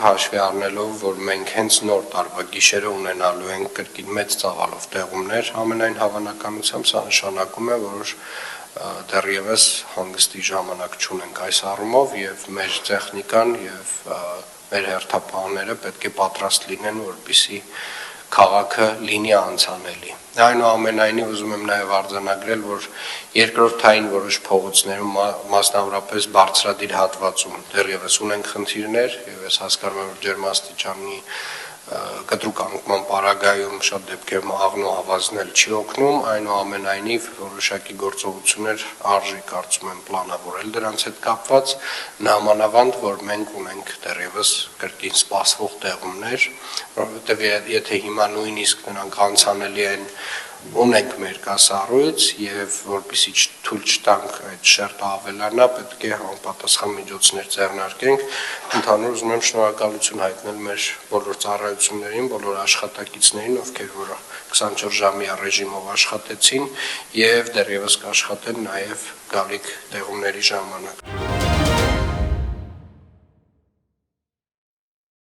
հաշվի առնելով, որ մենք հենց նոր տարվա գիշերը ունենալու ենք կրկին մեծ ծավալով տեղումներ, ամենայն հավանականությամբ սա նշանակում է, որ դեռևս հանգստի ժամանակ չունենք այս առումով եւ մեր տեխնիկան եւ մեր հերթապահները պետք է պատրաստ լինեն, որպեսզի քաղաքը լինի անցանելի։ Այնուամենայնիվ ուզում եմ նաև արձանագրել, որ երկրորդային որոշ փողոցներում, մասնավորապես բարձրադիր հատվածում դեռևս ունենք խնդիրներ, եւ ես հասկանում եմ, որ ջերմաստիճանի կտրուկ անկման պարագայում շատ դեպքերում աղնու ավազնել չի օգնում, այնուամենայնիվ որոշակի գործողություններ արժի կարծում եմ պլանավորել դրանց հետ կապված, նամանավանդ, որ մենք ունենք դեռևս կրկին սպասվող տեղումներ, որովհետև եթե հիմա նույնիսկ նրանք անցանելի են ունենք մեր կասառույց եւ որպեսզի թույլ չտանք այդ շերտը ավելանա, պետք է համապատասխան միջոցներ ձեռնարկենք։ Ընդհանուր ուզում եմ շնորհակալություն հայտնել մեր բոլոր ծառայություններին, բոլոր աշխատակիցներին, ովքեր որ 24 ժամյա ռեժիմով աշխատեցին եւ դեռևս կաշխատեն նաեւ գալիք տեղումների ժամանակ։